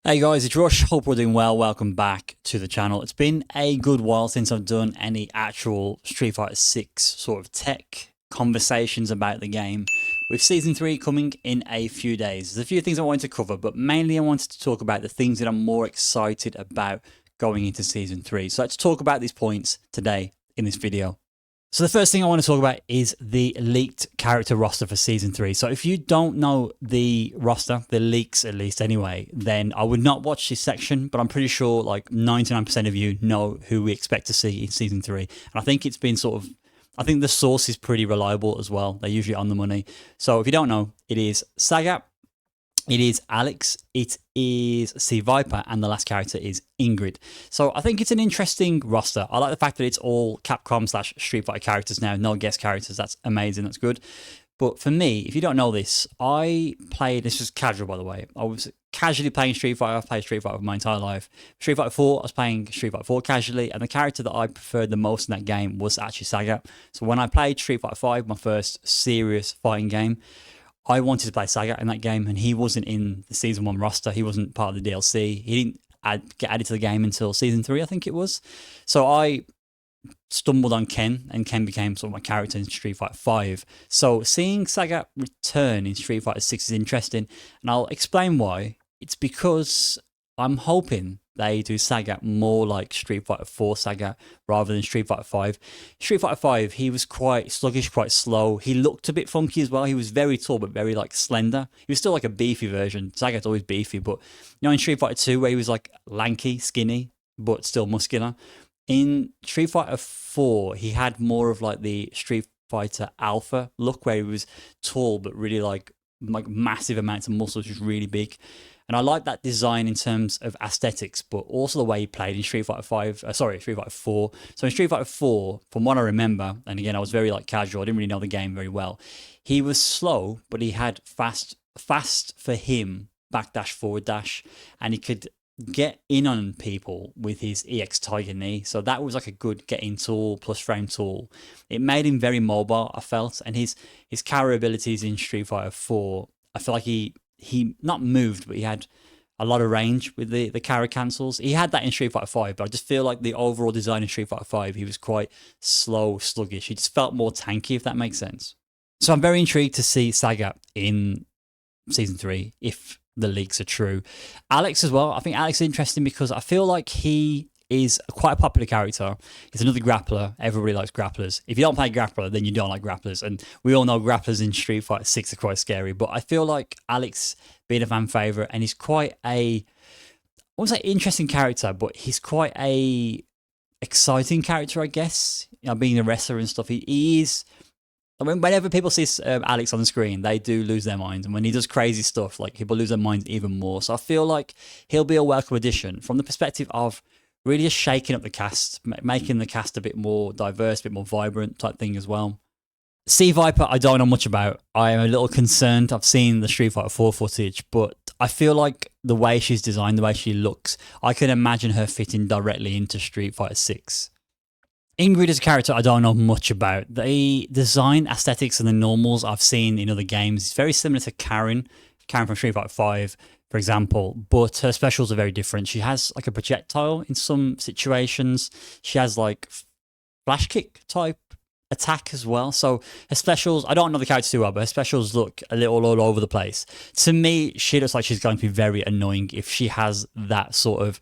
Hey guys, it's Rush. Hope we're doing well. Welcome back to the channel. It's been a good while since I've done any actual Street Fighter 6 sort of tech conversations about the game. With Season 3 coming in a few days, there's a few things I wanted to cover, but mainly I wanted to talk about the things that I'm more excited about going into Season 3. So let's talk about these points today in this video. So the first thing I want to talk about is the leaked character roster for Season 3. So if you don't know the roster, the leaks at least anyway, then I would not watch this section, but I'm pretty sure like 99% of you know who we expect to see in Season 3. And I think it's been I think the source is pretty reliable as well. They're usually on the money. So if you don't know, it is Sagat, it is Alex, it is C Viper, and the last character is Ingrid. So I think it's an interesting roster. I like the fact that it's all Capcom / Street Fighter characters now, no guest characters. That's amazing, that's good. But for me, if you don't know this, I played, this was casual by the way, I was casually playing Street Fighter. I've played Street Fighter for my entire life. Street Fighter 4, I was playing Street Fighter 4 casually, and the character that I preferred the most in that game was actually Sagat. So when I played Street Fighter 5, my first serious fighting game, I wanted to play Sagat in that game, and he wasn't in the Season 1 roster. He wasn't part of the DLC. He didn't get added to the game until Season 3, I think it was. So I stumbled on Ken, and Ken became sort of my character in Street Fighter 5. So seeing Sagat return in Street Fighter 6 is interesting, and I'll explain why. It's because I'm hoping they do Sagat more like Street Fighter 4 Sagat rather than Street Fighter 5. Street Fighter 5, he was quite sluggish, quite slow. He looked a bit funky as well. He was very tall but very like slender. He was still like a beefy version. Sagat's always beefy, but you know in Street Fighter 2 where he was like lanky, skinny, but still muscular. In Street Fighter 4, he had more of like the Street Fighter Alpha look where he was tall but really like massive amounts of muscles, just really big. And I like that design in terms of aesthetics, but also the way he played in Street Fighter 5, Street Fighter 4. So in Street Fighter 4, from what I remember, and again, I was very like casual, I didn't really know the game very well. He was slow, but he had fast for him, backdash, forward dash, and he could get in on people with his EX Tiger knee. So that was like a good get-in tool plus frame tool. It made him very mobile, I felt, and his carry abilities in Street Fighter 4, I feel like he not moved, but he had a lot of range with the carry cancels. He had that in Street Fighter 5, but I just feel like the overall design in Street Fighter 5, he was quite slow, sluggish. He just felt more tanky, if that makes sense. So I'm very intrigued to see Sagat in Season 3, if the leaks are true. Alex as well. I think Alex is interesting because I feel like he is quite a popular character. He's another grappler. Everybody likes grapplers. If you don't play grappler, then you don't like grapplers. And we all know grapplers in Street Fighter 6 are quite scary. But I feel like Alex being a fan favorite, and he's quite I won't say interesting character, but he's quite a exciting character, I guess. You know, being a wrestler and stuff. He is. I mean, whenever people see Alex on the screen, they do lose their minds. And when he does crazy stuff, like people lose their minds even more. So I feel like he'll be a welcome addition from the perspective of really just shaking up the cast, making the cast a bit more diverse, a bit more vibrant type thing as well. C Viper, I don't know much about. I am a little concerned. I've seen the Street Fighter 4 footage, but I feel like the way she's designed, the way she looks, I can imagine her fitting directly into Street Fighter 6. Ingrid is a character I don't know much about. The design, aesthetics, and the normals I've seen in other games is very similar to Karen from Street Fighter 5, for example, but her specials are very different. She has like a projectile in some situations. She has like flash kick type attack as well. So her specials, I don't know the character too well, but her specials look a little all over the place. To me, she looks like she's going to be very annoying if she has that sort of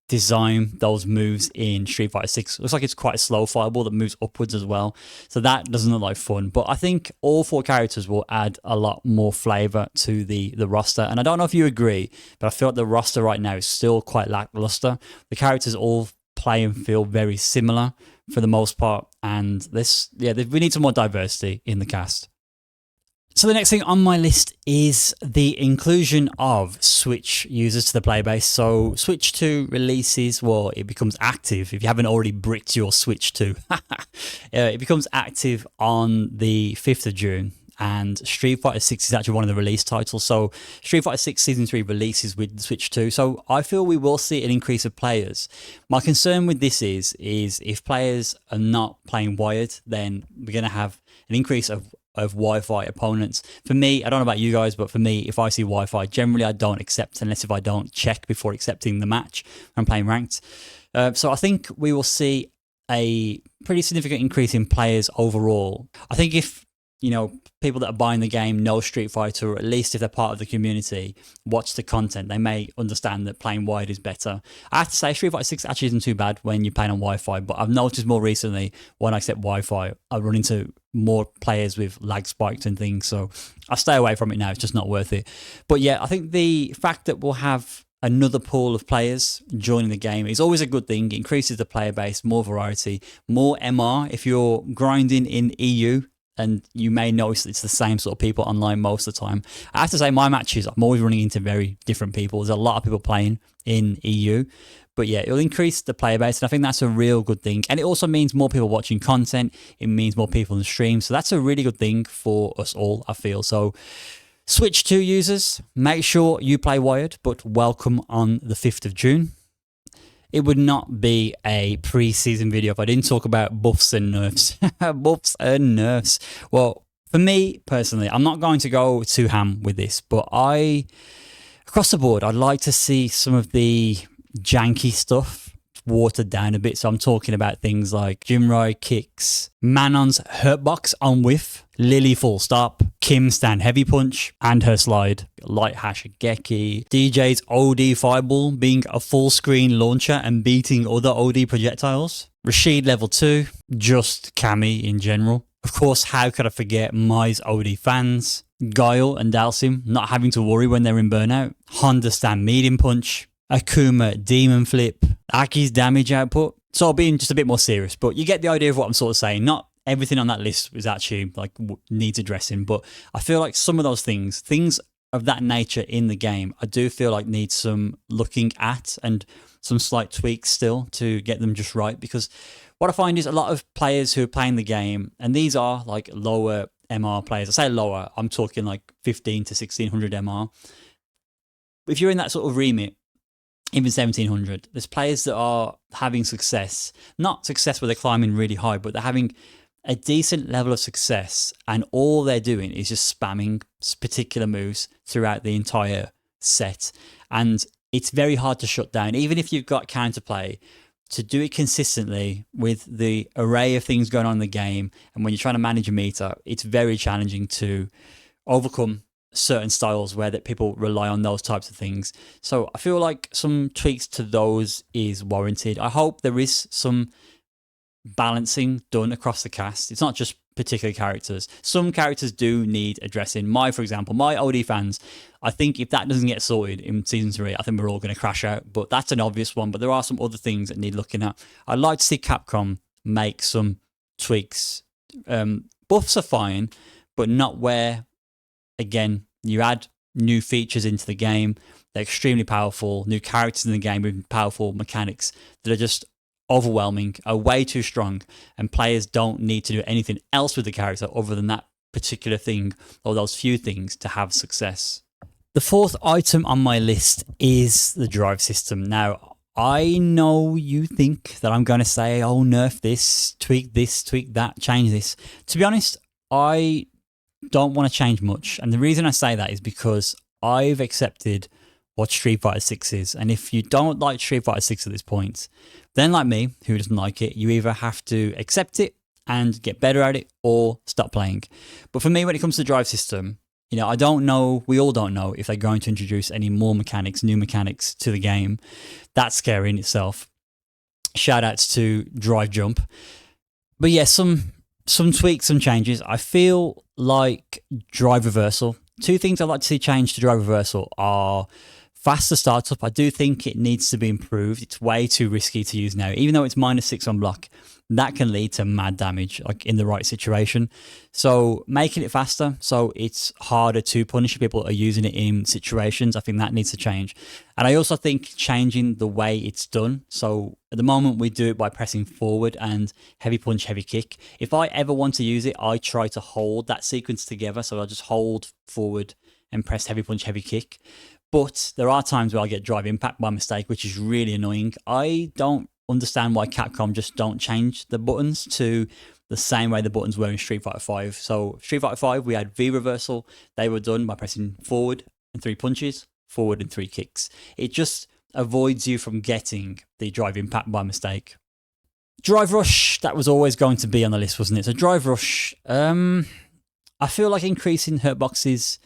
design, those moves in Street Fighter 6. It looks like it's quite a slow fireball that moves upwards as well. So that doesn't look like fun. But I think all four characters will add a lot more flavor to the roster. And I don't know if you agree, but I feel like the roster right now is still quite lackluster. The characters all play and feel very similar for the most part. And we need some more diversity in the cast. So the next thing on my list is the inclusion of Switch users to the playbase. So Switch 2 releases, well, it becomes active if you haven't already bricked your Switch 2. It becomes active on the 5th of June. And Street Fighter 6 is actually one of the release titles. So Street Fighter 6 Season 3 releases with Switch 2. So I feel we will see an increase of players. My concern with this is if players are not playing wired, then we're going to have an increase of of Wi-Fi opponents. For me, I don't know about you guys, but for me, if I see Wi-Fi, generally I don't accept unless if I don't check before accepting the match when I'm playing ranked. So I think we will see a pretty significant increase in players overall. I think if, you know, people that are buying the game know Street Fighter, or at least if they're part of the community, watch the content, they may understand that playing wired is better. I have to say, Street Fighter 6 actually isn't too bad when you're playing on Wi-Fi, but I've noticed more recently when I accept Wi-Fi, I run into more players with lag spikes and things, so I stay away from it now. It's just not worth it. But yeah, I think the fact that we'll have another pool of players joining the game is always a good thing. It increases the player base, more variety, more MR. If you're grinding in EU, and you may notice it's the same sort of people online most of the time. I have to say, my matches, I'm always running into very different people. There's a lot of people playing in EU. But yeah, it'll increase the player base, and I think that's a real good thing. And it also means more people watching content. It means more people in the stream. So that's a really good thing for us all, I feel. So Switch 2 users, make sure you play wired, but welcome on the 5th of June. It would not be a pre-season video if I didn't talk about buffs and nerfs. Buffs and nerfs. Well, for me personally, I'm not going to go too ham with this, but across the board, I'd like to see some of the janky stuff watered down a bit. So I'm talking about things like Jinrai kicks, Manon's hurtbox on whiff, Lily full stop, Kim stand heavy punch and her slide, light hash Geki, DJ's OD fireball being a full screen launcher and beating other OD projectiles, Rashid level 2, just Cammy in general. Of course, how could I forget Mai's OD fans, Guile and Dalsim not having to worry when they're in burnout, Honda stand medium punch, Akuma demon flip, Aki's damage output. So being just a bit more serious, but you get the idea of what I'm sort of saying. Not everything on that list is actually like needs addressing, but I feel like some of those things of that nature in the game, I do feel like need some looking at and some slight tweaks still to get them just right. Because what I find is a lot of players who are playing the game, and these are like lower MR players. I say lower, I'm talking like 15 to 1600 MR. If you're in that sort of remit, even 1700, there's players that are having success, not success where they're climbing really high, but they're having a decent level of success, and all they're doing is just spamming particular moves throughout the entire set. And it's very hard to shut down, even if you've got counterplay, to do it consistently with the array of things going on in the game. And when you're trying to manage a meter, it's very challenging to overcome certain styles where that people rely on those types of things. So I feel like some tweaks to those is warranted. I hope there is some balancing done across the cast. It's not just particular characters. Some characters do need addressing. For example, my OD fans, I think if that doesn't get sorted in Season 3, I think we're all going to crash out. But that's an obvious one. But there are some other things that need looking at. I'd like to see Capcom make some tweaks. Buffs are fine, but not where, again, you add new features into the game. They're extremely powerful. New characters in the game with powerful mechanics that are just overwhelming, are way too strong, and players don't need to do anything else with the character other than that particular thing or those few things to have success. The fourth item on my list is the drive system. Now, I know you think that I'm going to say, oh, nerf this, tweak that, change this. To be honest, I don't want to change much. And the reason I say that is because I've accepted what Street Fighter 6 is. And if you don't like Street Fighter 6 at this point, then like me, who doesn't like it, you either have to accept it and get better at it or stop playing. But for me, when it comes to the drive system, you know, I don't know, we all don't know if they're going to introduce any more mechanics, new mechanics to the game. That's scary in itself. Shout outs to Drive Jump. But yeah, some tweaks, some changes. I feel like drive reversal. Two things I'd like to see change to drive reversal are faster startup. I do think it needs to be improved. It's way too risky to use now. Even though it's -6 on block, that can lead to mad damage, like in the right situation. So making it faster so it's harder to punish if people are using it in situations, I think that needs to change. And I also think changing the way it's done. So at the moment we do it by pressing forward and heavy punch, heavy kick. If I ever want to use it, I try to hold that sequence together. So I'll just hold forward and press heavy punch, heavy kick. But there are times where I get drive impact by mistake, which is really annoying. I don't understand why Capcom just don't change the buttons to the same way the buttons were in Street Fighter 5. So Street Fighter 5, we had V reversal. They were done by pressing forward and 3 punches, forward and 3 kicks. It just avoids you from getting the drive impact by mistake. Drive rush, that was always going to be on the list, wasn't it? So drive rush, I feel like increasing hurt boxes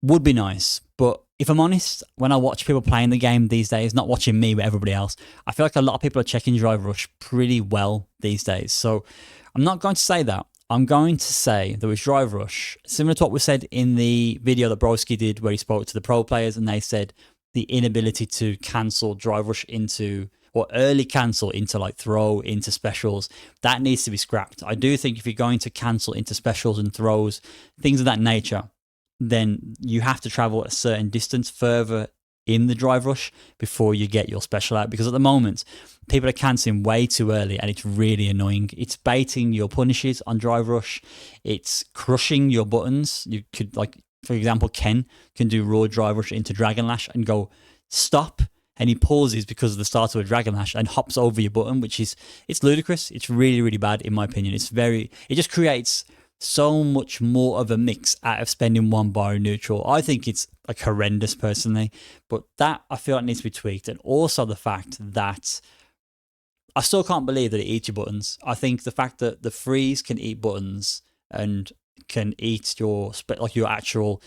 would be nice, but if I'm honest, when I watch people playing the game these days, not watching me but everybody else, I feel like a lot of people are checking drive rush pretty well these days. So I'm not going to say that. I'm going to say that with drive rush, similar to what was said in the video that Broski did where he spoke to the pro players and they said the inability to cancel drive rush into, or early cancel into like throw, into specials, that needs to be scrapped. I do think if you're going to cancel into specials and throws, things of that nature, then you have to travel a certain distance further in the drive rush before you get your special out. Because at the moment, people are cancelling way too early and it's really annoying. It's baiting your punishes on drive rush. It's crushing your buttons. You could, like, for example, Ken can do raw drive rush into Dragon Lash and go stop, and he pauses because of the start of a Dragon Lash and hops over your button, which is, it's ludicrous. It's really, really bad in my opinion. It just creates so much more of a mix out of spending 1 bar in neutral. I think it's like horrendous personally, but that I feel like needs to be tweaked. And also the fact that I still can't believe that it eats your buttons. I think the fact that the freeze can eat buttons and can eat your actual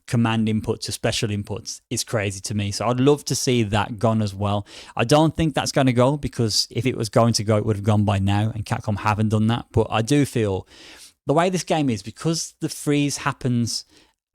command input to special inputs is crazy to me. So I'd love to see that gone as well. I don't think that's going to go, because if it was going to go, it would have gone by now, and Capcom haven't done that. But I do feel the way this game is, because the freeze happens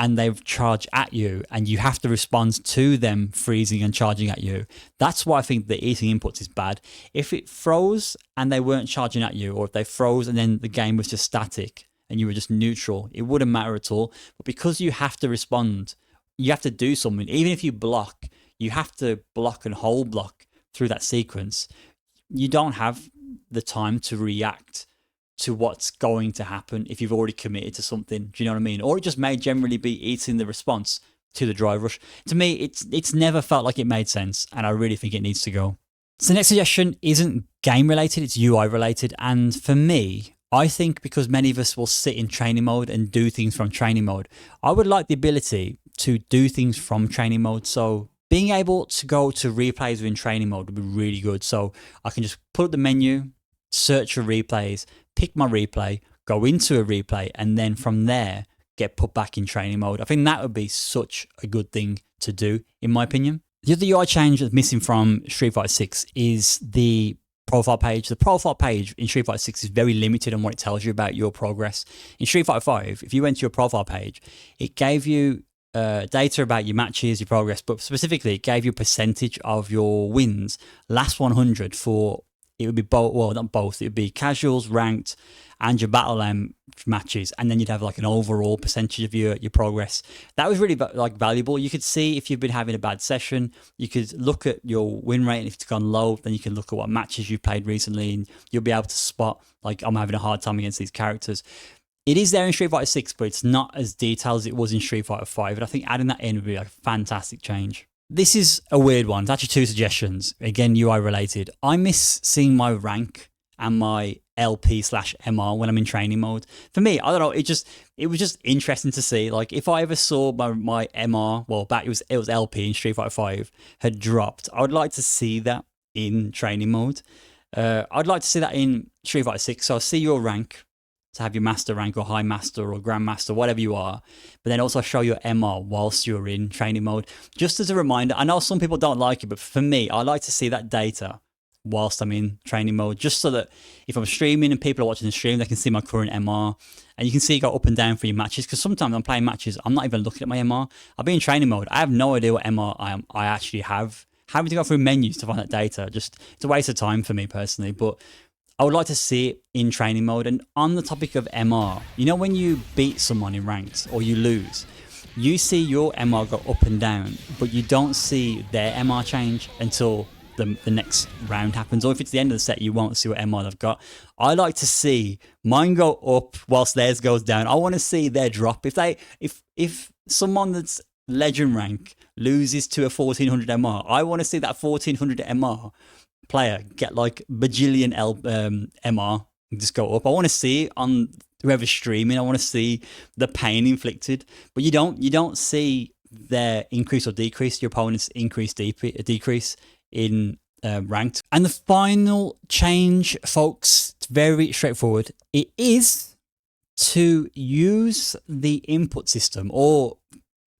and they charge at you and you have to respond to them freezing and charging at you, that's why I think the eating inputs is bad. If it froze and they weren't charging at you, or if they froze and then the game was just static and you were just neutral, it wouldn't matter at all. But because you have to respond, you have to do something. Even if you block, you have to block and hold block through that sequence. You don't have the time to react to what's going to happen if you've already committed to something. Do you know what I mean? Or it just may generally be eating the response to the drive rush. To me, it's never felt like it made sense, and I really think it needs to go. So the next suggestion isn't game related, it's UI related. And for me, I think because many of us will sit in training mode and do things from training mode, I would like the ability to do things from training mode. So being able to go to replays within training mode would be really good. So I can just pull up the menu, search for replays, pick my replay, go into a replay, and then from there get put back in training mode. I think that would be such a good thing to do, in my opinion. The other UI change that's missing from Street Fighter 6 is the profile page. The profile page in Street Fighter 6 is very limited on what it tells you about your progress. In Street Fighter 5, if you went to your profile page, it gave you data about your matches, your progress, but specifically it gave you a percentage of your wins, last 100 for, it would be both, well, not both, it would be casuals, ranked, and your battle matches, and then you'd have like an overall percentage of your progress. That was really like valuable. You could see if you've been having a bad session, you could look at your win rate, and if it's gone low, then you can look at what matches you've played recently, and you'll be able to spot, like, I'm having a hard time against these characters. It is there in Street Fighter 6, but it's not as detailed as it was in Street Fighter 5, and I think adding that in would be like a fantastic change. This is a weird one. It's actually 2 suggestions. Again, UI related. I miss seeing my rank and my LP/MR when I'm in training mode. For me, I don't know, it was just interesting to see. Like, if I ever saw my MR, well, back it was LP in Street Fighter 5, had dropped, I would like to see that in training mode. I'd like to see that in Street Fighter 6. So I see your rank, to have your master rank or high master or grandmaster, whatever you are, but then also show your MR whilst you're in training mode. Just as a reminder, I know some people don't like it, but for me, I like to see that data whilst I'm in training mode, just so that if I'm streaming and people are watching the stream, they can see my current MR, and you can see it go up and down for your matches, because sometimes I'm playing matches, I'm not even looking at my MR. I'll be in training mode, I have no idea what MR I actually have. Having to go through menus to find that data, it's a waste of time for me personally, but I would like to see it in training mode. And on the topic of MR, you know, when you beat someone in ranked or you lose, you see your MR go up and down, but you don't see their MR change until the next round happens. Or if it's the end of the set, you won't see what MR they've got. I like to see mine go up whilst theirs goes down. I want to see their drop. If someone that's legend rank loses to a 1400 MR, I want to see that 1400 MR player get like bajillion MR just go up. I want to see it on whoever's streaming. I want to see the pain inflicted, but you don't see their increase or decrease, your opponent's increase, decrease in ranked. And the final change, folks, it's very straightforward. It is to use the input system, or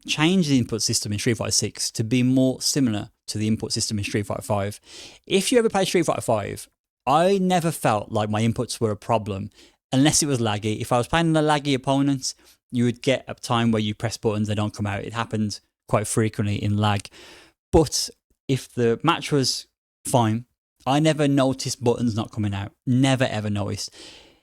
change the input system in Street Fighter 6 to be more similar to the input system in Street Fighter 5. If you ever played Street Fighter 5, I never felt like my inputs were a problem unless it was laggy. If I was playing a laggy opponent, you would get a time where you press buttons, they don't come out. It happened quite frequently in lag. But if the match was fine, I never noticed buttons not coming out. Never ever noticed.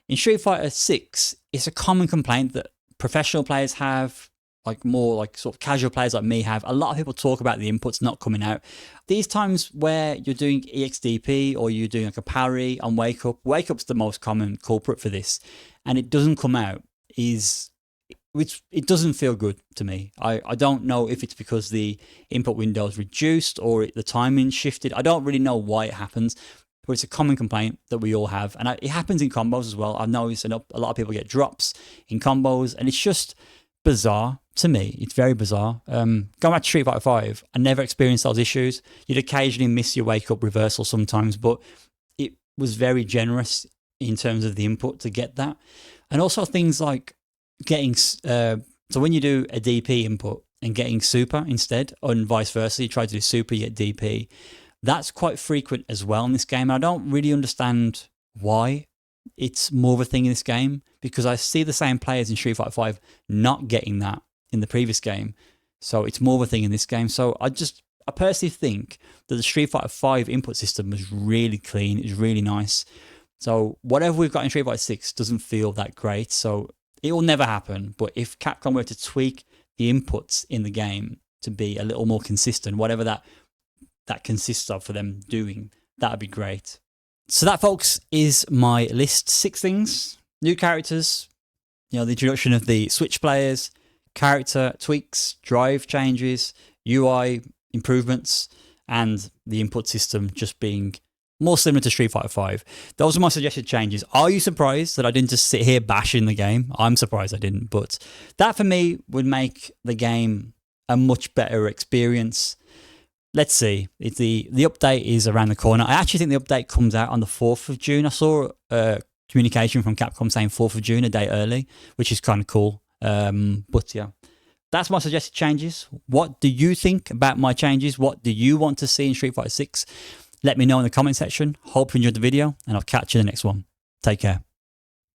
In Street Fighter 6, it's a common complaint that professional players have, like more like sort of casual players like me have. A lot of people talk about the inputs not coming out. These times where you're doing EXDP or you're doing like a parry on Wake Up, Wake Up's the most common culprit for this, and it doesn't come out, which it doesn't feel good to me. I don't know if it's because the input window is reduced or the timing shifted. I don't really know why it happens, but it's a common complaint that we all have. And it happens in combos as well. I've noticed a lot of people get drops in combos, and it's just bizarre to me. It's very bizarre. Going back to Street Fighter 5, I never experienced those issues. You'd occasionally miss your Wake Up reversal sometimes, but it was very generous in terms of the input to get that. And also things like getting so when you do a DP input and getting super instead, and vice versa, you try to do super, you get DP. That's quite frequent as well in this game. I don't really understand why it's more of a thing in this game, because I see the same players in Street Fighter 5 not getting that in the previous game. So it's more of a thing in this game. So I personally think that the Street Fighter 5 input system was really clean. It was really nice. So whatever we've got in Street Fighter 6 doesn't feel that great. So it will never happen. But if Capcom were to tweak the inputs in the game to be a little more consistent, whatever that consists of for them doing, that would be great. So that, folks, is my list. 6 things: new characters, the introduction of the Switch players, character tweaks, drive changes, UI improvements, and the input system just being more similar to Street Fighter 5. Those are my suggested changes. Are you surprised that I didn't just sit here bashing the game? I'm surprised I didn't, but that for me would make the game a much better experience. Let's see. The update is around the corner. I actually think the update comes out on the 4th of June. I saw a communication from Capcom saying 4th of June, a day early, which is kind of cool. But yeah, that's my suggested changes. What do you think about my changes? What do you want to see in Street Fighter 6? Let me know in the comment section. Hope you enjoyed the video, and I'll catch you in the next one. Take care.